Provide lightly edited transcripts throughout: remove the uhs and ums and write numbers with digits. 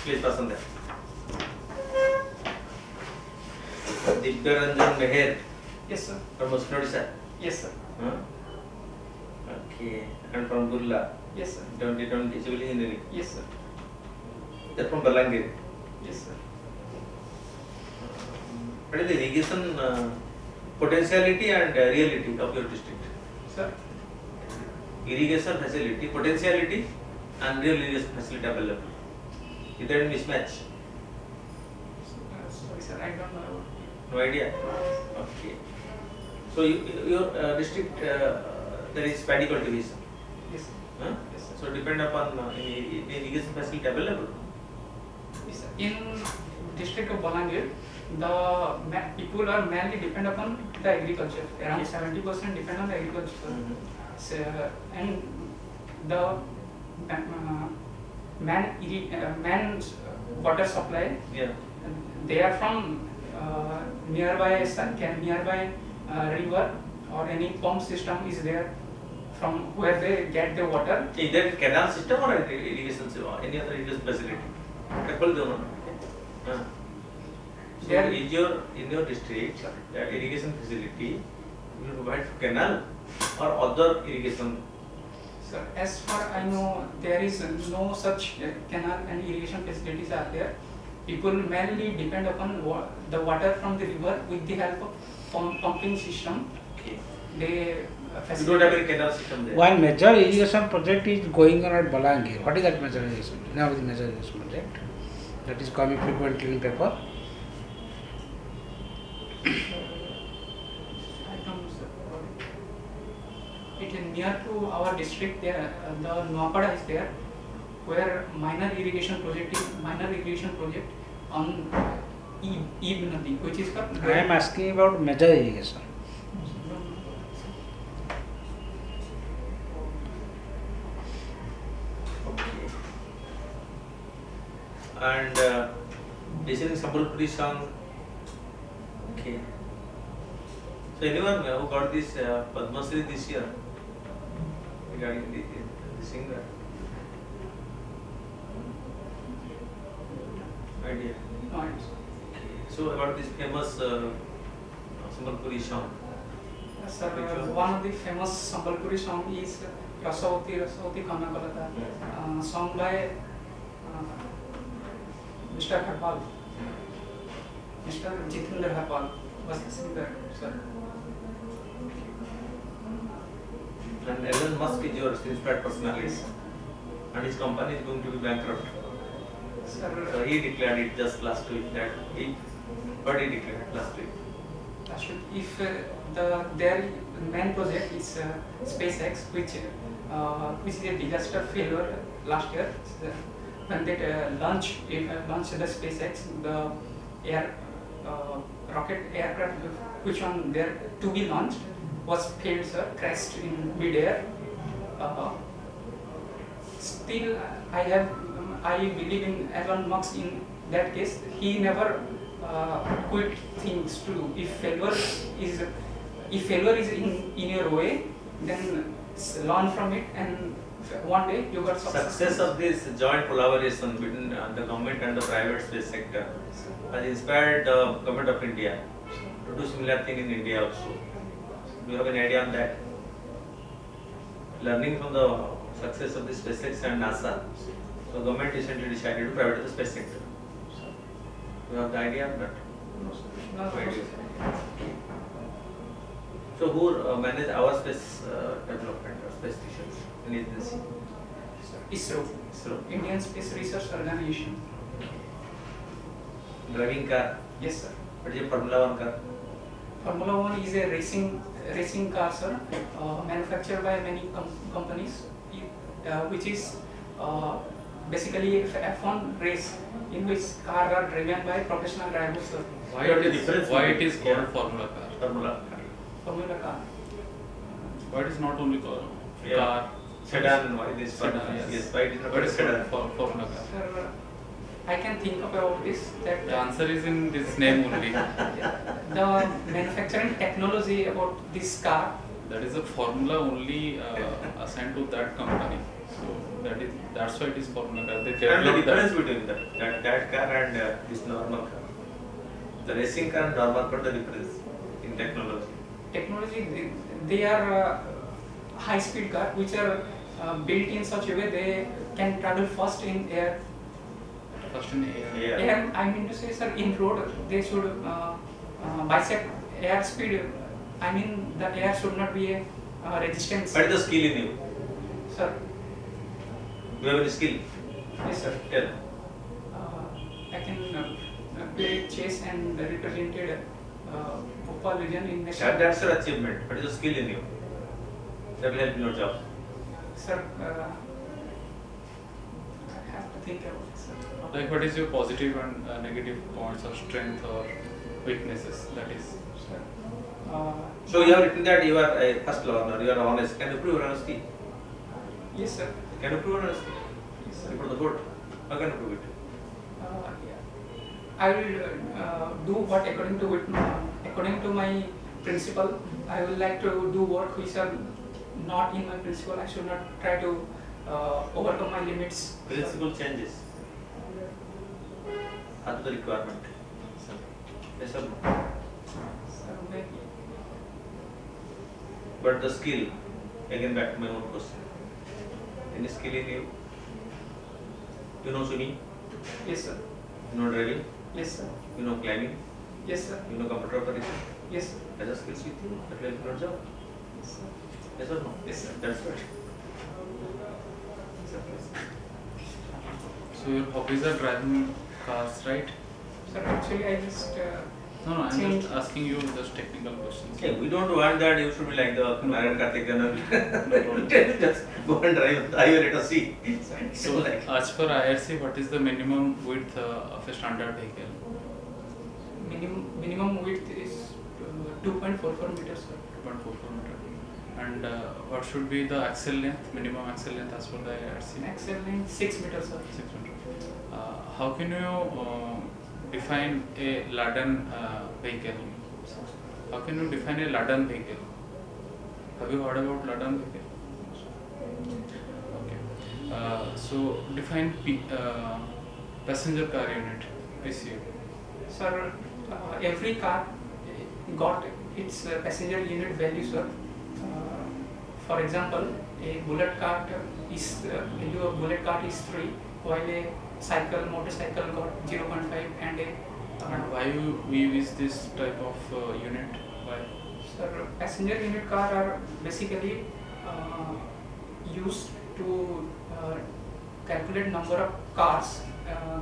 Please pass on that. Divyaranjan Meher Yes, sir. from Muslim Odisha. Yes, sir. Huh? Okay. And from Gurla, Yes, sir. 2020 civil engineering. Yes, sir. They're from Balangir. Yes, sir. What is the irrigation potentiality and reality of your district? Sir. Irrigation facility, potentiality and real irrigation facility available. Is there any mismatch? Sorry, sir. I don't know. No idea? Okay. So your district, there is paddy cultivation. Yes, sir. Huh? Yes, sir. So depend upon any irrigation facility available. Yes, sir. In district of Balangir, people are mainly depend upon the agriculture. Around 70% depend on the agriculture. So, and the man's water supply, Yeah. they are from nearby river or any pump system is there from where they get the water. Is there canal system or irrigation system or any other irrigation facility? Couple दोनों. हाँ. So There- in your district, that irrigation facility will provide canal or other irrigation. So as far I know, there is no such canal and irrigation facilities are there. People mainly depend upon the water from the river with the help of pumping system. Okay. They You don't have any canal system there. One major irrigation project is going on at Balangir. What is that major irrigation? Now the major irrigation project that is coming frequently in paper. I don't know, sir. It is near to our district. There, the Nuapada is there, where minor irrigation project on Ib Nadi, which is called. I am asking about major irrigation. Okay. And listening Sambalpuri song. Okay. So anyone who got this Padma Shri this year regarding the singer? Idea. No, it's- Okay. So about this famous Sambalpuri song. Sir, Which one? one of the famous Sambalpuri song is Rasavati Khana Kalata, sung by Mr. Harpal. Mr. Jitendra Harpal was the singer, sir. And Elon Musk is your inspired personality. And his company is going to be bankrupt. Sir, So he declared it just last week that what he declared last week. if their main project is SpaceX, which is a disaster failure last year. So, when they launched the SpaceX, the rocket aircraft, which one there to be launched, was failed, sir, crashed in mid-air. Still, I believe in Elon Musk. In that case, he never quit things to do. If failure is in your way, then learn from it, and one day you got Success of this joint collaboration between the government and the private space sector has inspired the government of India to do similar thing in India also. Do you have an idea on that? Learning from the success of the SpaceX and NASA, the government recently decided to private the space sector. You have the idea on that? No, No idea. So who manage our space development or space stations in agency? ISRO, ISRO. Indian Space Research Organization. Driving car, Yes, sir. what is a Formula One car? Formula One is a racing car, sir, manufactured by many companies, which is basically F1 race in which cars are driven by professional drivers, sir. Why it is called Formula car? Formula car. Formula car. Why it is not only car? Yeah. Car. Sedan, why this Sedan, one? yes. Yes, why it is not What a is sedan? Formula car? Sir, I can think about this, that The answer is in this name only. the manufacturing technology about this car, That is a formula only assigned to that company. So that's why it is formula car. They And the developed difference that. between that car and this normal car. The racing car and normal car, the difference in technology. they are high speed car which are built in such a way they can travel fast in air. First in air. Yeah. Air, I mean to say, sir, in road they should bisect air speed. I mean the air should not be a resistance. What is the skill in you? Sir, Do you have any skill? yes sir. Tell. I can play chess and represented Bhopal region in national. That's your achievement. What is the skill in you? That will help in your job. Sir, I have to think about it, sir. Like what is your positive and negative points or strength or weaknesses? That is. Sir, So you have written that you are a first learner, you are honest. Can you prove your honesty? yes sir. Can you prove your honesty? Yes, sir. Before the court. How can you prove it? Yeah. I will do what according to my principle. I will like to do work which are not in my principle. I should not try to overcome my limits. Principle changes. As to the requirement. Yes or no? Sir, maybe. But the skill, again back to my own question. Any skill in you? You know swimming? Yes sir. You know driving? Yes sir. You know climbing? Yes sir. You know computer operation? Yes sir. Are the skills with you that will help your job? Yes sir. Yes or no? Yes, sir. That's right. Sir, please. So your hobbies are driving cars, right? Sir, actually I just No, I'm Change. just asking you just technical questions. Okay, we don't want that you should be like the Narayan Karthik No problem. Just go and drive on the highway, let us see. So, like, as per IRC, what is the minimum width of a standard vehicle? minimum width is 2.44 meters, sir. 2.44 meter. And what should be the axle length, minimum axle length as per the IRC? Axle length 6 meters, sir. 6 meter. How can you define a laden vehicle? How can you define a laden vehicle? Have you heard about laden vehicle? Okay. So define passenger car unit, PCU. Sir, every car got its passenger unit value, sir. For example, a bullet cart is value of bullet cart is 3, while a motorcycle got 0.5 and a And why we use this type of unit? Why? sir, passenger unit car are basically used to calculate number of cars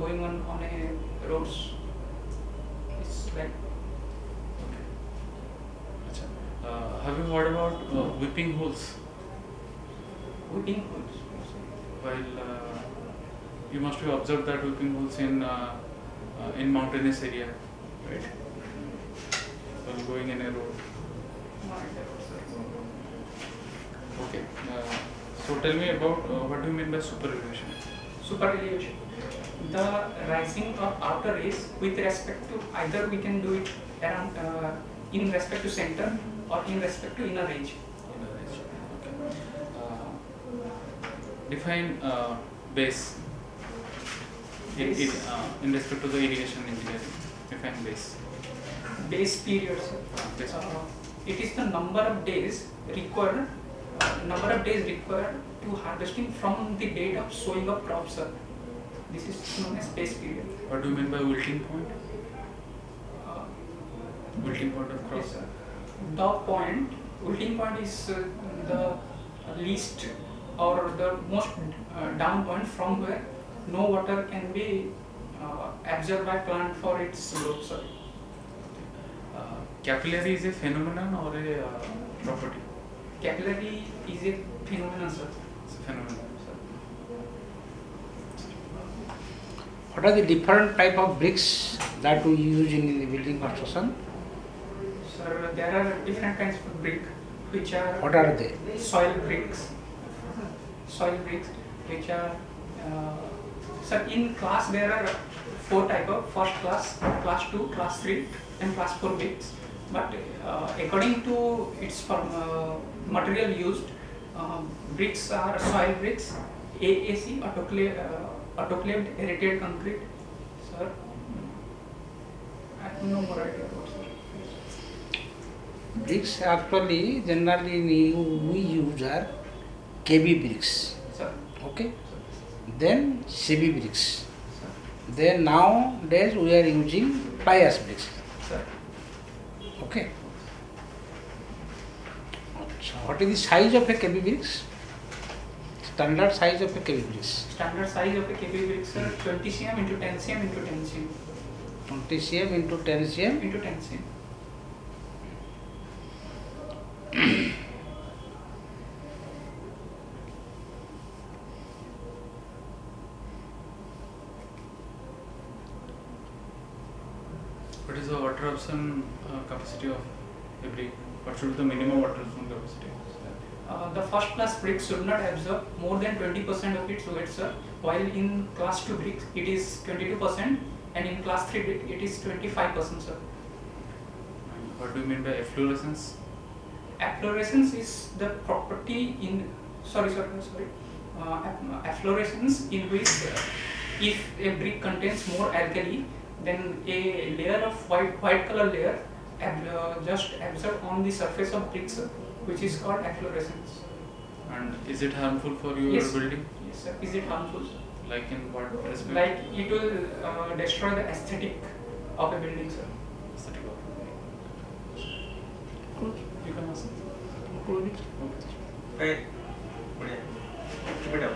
going on a roads. It's like Have you heard about whipping holes? whipping holes. While you must have observed that whipping holes in mountainous area, right? While going in a road. Okay. So tell me about what do you mean by super elevation? Super elevation. The rising of outer rays with respect to either we can do it around in respect to center or in respect to inner range. Inner range. Okay. Define base. Base. In respect to the irrigation engineering. Define base. Base period, sir. Base. It is the number of days required to harvesting from the date of sowing of crops, sir. This is known as base period. What do you mean by wilting point? Uh, Wilting point of crop. Yes, sir. Wilting point is the least or the most down point from where no water can be absorbed by plant for its growth, sir. Capillary is a phenomenon or a property? Capillary is a phenomenon, sir. It's a phenomenon. What are the different type of bricks that we use in the building construction? Sir, there are different kinds of brick which are What are they? soil bricks which are Sir, in class there are 4 type of first class, class 2, class 3 and class 4 bricks. But according to its material used, bricks are soil bricks, AAC, autoclaved aerated concrete. Sir, I have no more idea about it. Bricks actually generally we use are KB bricks. Sir, Okay. Then CB bricks. sir, Then nowadays we are using fly ash bricks. sir. Okay. So what is the size of a KB bricks? Standard size of a KB bricks. Standard size of a KB bricks are 20 cm into 10 cm into 10 cm 20 cm into 10 cm. into 10 cm. What is the water absorption capacity of a brick? What should be the minimum water absorption capacity? The first class bricks should not absorb more than 20% of its weight, sir. While in class 2 bricks it is 22% and in class 3 brick it is 25%, sir. And what do you mean by efflorescence? Efflorescence is the property in efflorescence in which if a brick contains more alkali, then a layer of white color layer just absorb on the surface of bricks, which is called efflorescence. And is it harmful for your Yes. building? Yes, sir. Is it harmful, sir? Like in what respect? Like it will destroy the aesthetic of a building, sir. Aesthetic of a building. Close. You can ask. Close it. Okay. Right. बढ़िया. Keep it up.